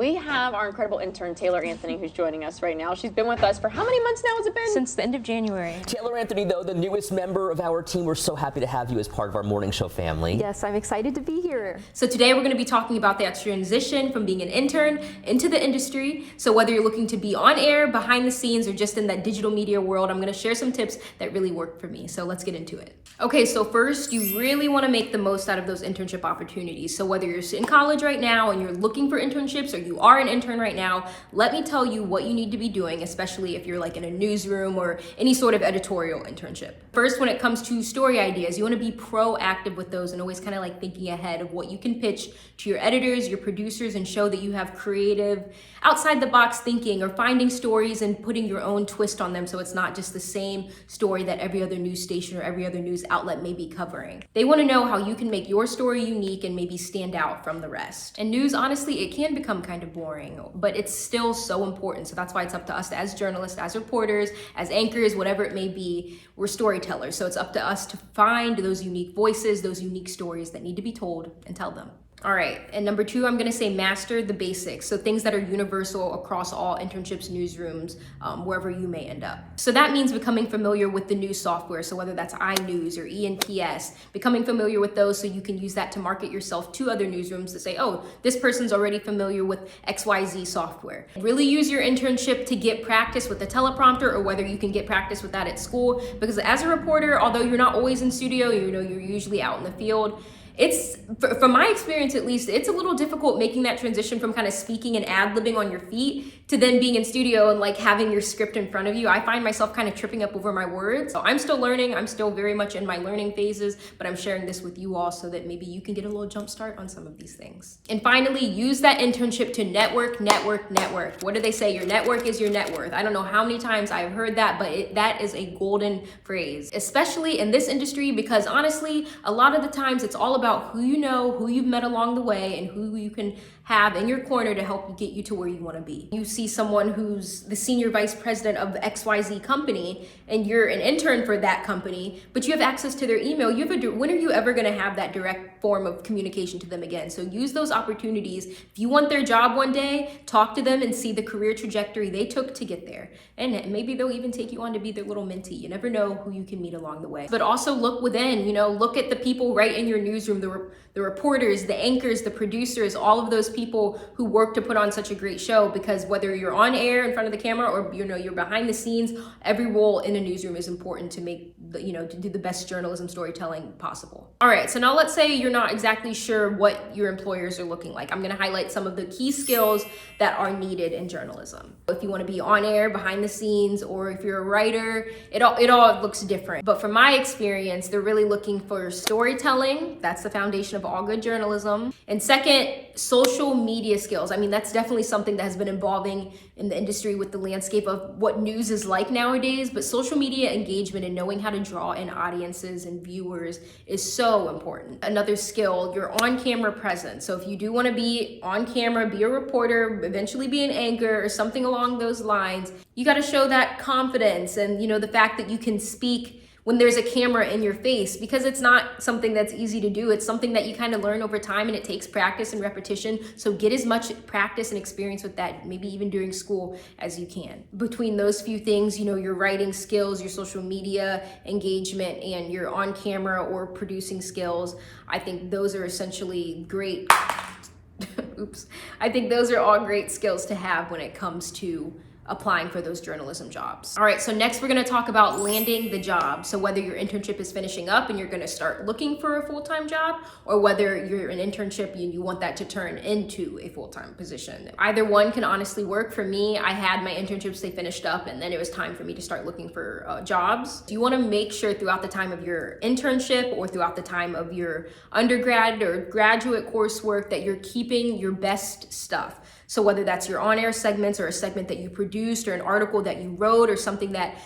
we have our incredible intern, Taylor Anthony, who's joining us right now. She's been with us for how many months now has it been? Since the end of January. Taylor Anthony, though, the newest member of our team, we're so happy to have you as part of our morning show family. Yes, I'm excited to be here. So today we're going to be talking about that transition from being an intern into the industry. So whether you're looking to be on air, behind the scenes, or just in that digital media world, I'm going to share some tips that really worked for me. So let's get into it. Okay, so first, you really want to make the most out of those internship opportunities. So whether you're in college right now and you're looking for internships, or you are an intern right now, let me tell you what you need to be doing, especially if you're like in a newsroom or any sort of editorial internship. First, when it comes to story ideas, you want to be proactive with those and always kind of like thinking ahead of what you can pitch to your editors, your producers, and show that you have creative, outside the box thinking, or finding stories and putting your own twist on them so it's not just the same story that every other news station or every other news outlet may be covering. They want to know how you can make your story unique and maybe stand out from the rest. And news, honestly, it can become kind of boring, but it's still so important. So that's why it's up to us as journalists, as reporters, as anchors, whatever it may be. We're storytellers. So it's up to us to find those unique voices, those unique stories that need to be told, and tell them. All right, and number two, I'm gonna say master the basics. So things that are universal across all internships, newsrooms, wherever you may end up. So that means becoming familiar with the news software. So whether that's iNews or ENPS, becoming familiar with those so you can use that to market yourself to other newsrooms to say, oh, this person's already familiar with XYZ software. Really use your internship to get practice with the teleprompter, or whether you can get practice with that at school. Because as a reporter, although you're not always in studio, you're usually out in the field, it's, from my experience at least, it's a little difficult making that transition from kind of speaking and ad-libbing on your feet to then being in studio and like having your script in front of you. I find myself kind of tripping up over my words. So I'm still learning. I'm still very much in my learning phases, but I'm sharing this with you all so that maybe you can get a little jump start on some of these things. And finally, use that internship to network, network, network. What do they say? Your network is your net worth. I don't know how many times I've heard that, but that is a golden phrase, especially in this industry, because honestly, a lot of the times it's all about who you know, who you've met along the way, and who you can have in your corner to help get you to where you want to be. You see someone who's the senior vice president of the XYZ company, and you're an intern for that company, but you have access to their email. When are you ever going to have that direct form of communication to them again? So use those opportunities. If you want their job one day, talk to them and see the career trajectory they took to get there. And maybe they'll even take you on to be their little mentee. You never know who you can meet along the way. But also look within, look at the people right in your newsroom, the reporters, the anchors, the producers, all of those people who work to put on such a great show, because whether you're on air in front of the camera or you're behind the scenes, every role in a newsroom is important to make to do the best journalism storytelling possible. All right, so now let's say you're not exactly sure what your employers are looking like. I'm going to highlight some of the key skills that are needed in journalism. If you want to be on air, behind the scenes, or if you're a writer, it all looks different. But from my experience, they're really looking for storytelling. That's the foundation of all good journalism. And second, social media skills. I mean, that's definitely something that has been evolving in the industry with the landscape of what news is like nowadays. But social media engagement and knowing how to draw in audiences and viewers is so important. Another skill, your on-camera presence. So if you do want to be on camera, be a reporter, eventually be an anchor or something along those lines, you got to show that confidence and the fact that you can speak when there's a camera in your face, because it's not something that's easy to do. It's something that you kind of learn over time, and it takes practice and repetition. So get as much practice and experience with that, maybe even during school, as you can. Between those few things, your writing skills, your social media engagement, and your on camera or producing skills, I think those are essentially great. Oops. I think those are all great skills to have when it comes to applying for those journalism jobs. All right, so next we're gonna talk about landing the job. So whether your internship is finishing up and you're gonna start looking for a full-time job, or whether you're an internship and you want that to turn into a full-time position. Either one can honestly work. For me, I had my internships, they finished up, and then it was time for me to start looking for jobs. You wanna make sure throughout the time of your internship or throughout the time of your undergrad or graduate coursework that you're keeping your best stuff. So whether that's your on-air segments or a segment that you produced or an article that you wrote or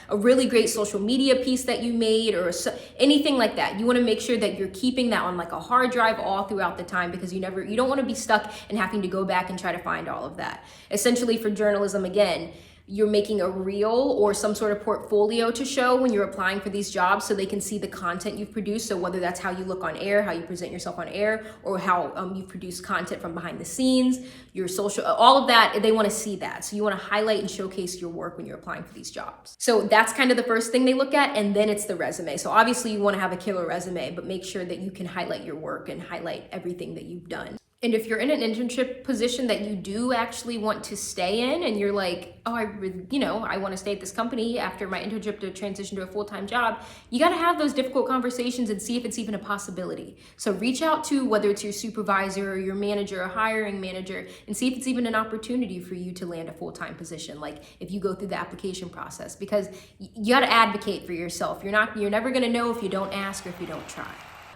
a really great social media piece that you made or anything like that, you want to make sure that you're keeping that on like a hard drive all throughout the time, because you don't want to be stuck and having to go back and try to find all of that. Essentially for journalism, again, you're making a reel or some sort of portfolio to show when you're applying for these jobs, so they can see the content you've produced. So whether that's how you look on air, how you present yourself on air, or how you produce content from behind the scenes, your social, all of that, they want to see that. So you want to highlight and showcase your work when you're applying for these jobs. So that's kind of the first thing they look at, and then it's the resume. So obviously you want to have a killer resume, but make sure that you can highlight your work and highlight everything that you've done. And if you're in an internship position that you do actually want to stay in, and you're like, oh, I want to stay at this company after my internship to transition to a full-time job, you got to have those difficult conversations and see if it's even a possibility. So reach out to, whether it's your supervisor or your manager or hiring manager, and see if it's even an opportunity for you to land a full-time position, like if you go through the application process, because you got to advocate for yourself. You're never going to know if you don't ask or if you don't try.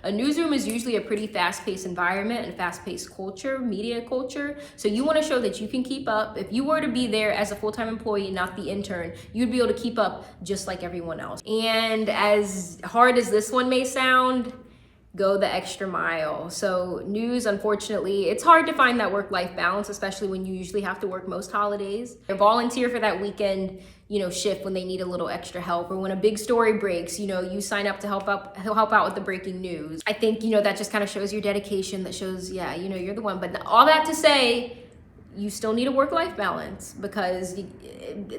A newsroom is usually a pretty fast-paced environment and fast-paced culture, media culture. So you want to show that you can keep up. If you were to be there as a full-time employee, not the intern, you'd be able to keep up just like everyone else. And as hard as this one may sound, go the extra mile. So news, unfortunately, it's hard to find that work-life balance, especially when you usually have to work most holidays. Volunteer for that weekend, shift when they need a little extra help, or when a big story breaks, you sign up to help out with the breaking news. I think, that just kind of shows your dedication, that shows, you're the one. But all that to say, you still need a work-life balance, because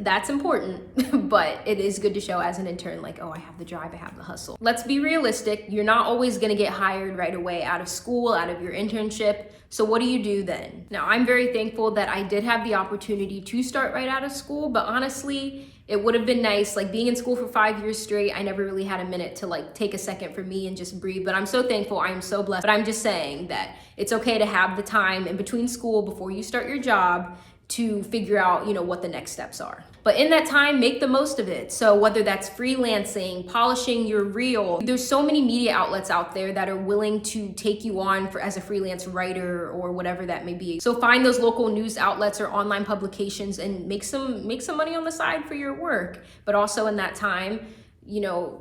that's important, but it is good to show as an intern, like, oh, I have the drive, I have the hustle. Let's be realistic. You're not always gonna get hired right away out of school, out of your internship. So what do you do then? Now, I'm very thankful that I did have the opportunity to start right out of school, but honestly, it would have been nice, like being in school for 5 years straight, I never really had a minute to take a second for me and just breathe. But I'm so thankful, I am so blessed. But I'm just saying that it's okay to have the time in between school before you start your job to figure out, what the next steps are. But in that time, make the most of it. So whether that's freelancing, polishing your reel, there's so many media outlets out there that are willing to take you on as a freelance writer or whatever that may be. So find those local news outlets or online publications and make some money on the side for your work. But also in that time,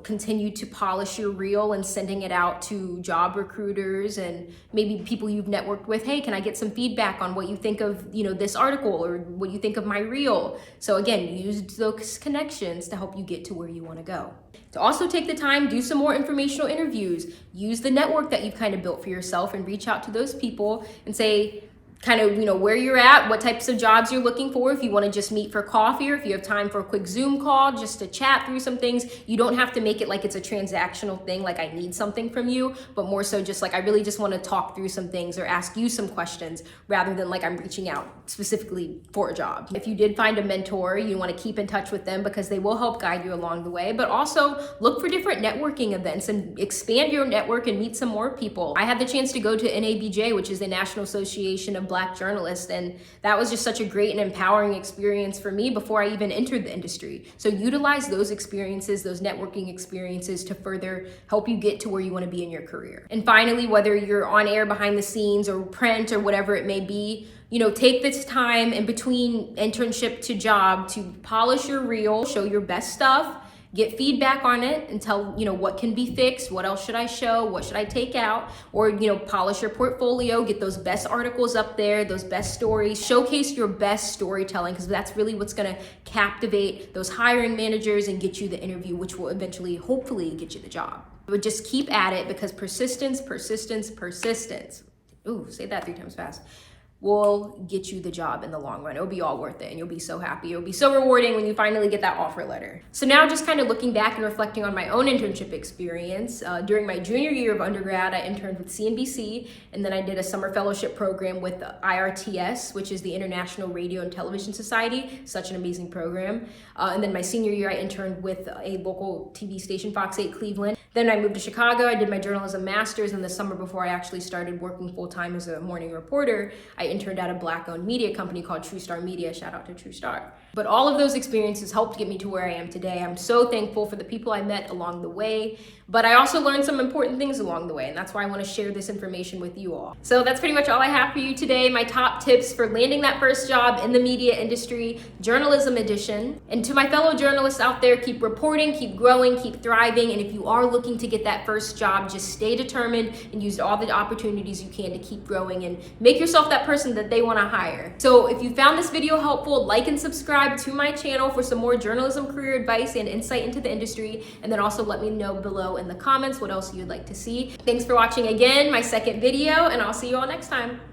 continue to polish your reel and sending it out to job recruiters and maybe people you've networked with. Hey, can I get some feedback on what you think of, this article, or what you think of my reel? So again, use those connections to help you get to where you want to go. To also take the time, do some more informational interviews. Use the network that you've kind of built for yourself and reach out to those people and say, kind of, where you're at, what types of jobs you're looking for. If you want to just meet for coffee, or if you have time for a quick Zoom call just to chat through some things, you don't have to make it like it's a transactional thing, like I need something from you, but more so just like I really just want to talk through some things or ask you some questions, rather than like I'm reaching out specifically for a job. If you did find a mentor, you want to keep in touch with them, because they will help guide you along the way. But also look for different networking events and expand your network and meet some more people. I had the chance to go to NABJ, which is the National Association of Black Journalists, and that was just such a great and empowering experience for me before I even entered the industry. So utilize those experiences, those networking experiences, to further help you get to where you want to be in your career. And finally, whether you're on air, behind the scenes, or print, or whatever it may be, take this time in between internship to job to polish your reel, show your best stuff, get feedback on it, and tell, what can be fixed, what else should I show, what should I take out, or, polish your portfolio, get those best articles up there, those best stories, showcase your best storytelling, because that's really what's gonna captivate those hiring managers and get you the interview, which will eventually, hopefully, get you the job. But just keep at it, because persistence, ooh, say that 3 times fast, will get you the job in the long run. It'll be all worth it, and you'll be so happy. It'll be so rewarding when you finally get that offer letter. So now, just kind of looking back and reflecting on my own internship experience, during my junior year of undergrad, I interned with CNBC, and then I did a summer fellowship program with IRTS, which is the International Radio and Television Society. Such an amazing program. And then my senior year, I interned with a local TV station, Fox 8 Cleveland. Then I moved to Chicago. I did my journalism master's, and the summer before I actually started working full-time as a morning reporter, I interned at a Black-owned media company called True Star Media. Shout out to True Star. But all of those experiences helped get me to where I am today. I'm so thankful for the people I met along the way, but I also learned some important things along the way, and that's why I want to share this information with you all. So that's pretty much all I have for you today. My top tips for landing that first job in the media industry, journalism edition. And to my fellow journalists out there, keep reporting, keep growing, keep thriving, and if you are looking looking to get that first job, just stay determined and use all the opportunities you can to keep growing and make yourself that person that they want to hire. So if you found this video helpful, like and subscribe to my channel for some more journalism career advice and insight into the industry. And then also let me know below in the comments what else you'd like to see. Thanks for watching again, my second video, and I'll see you all next time.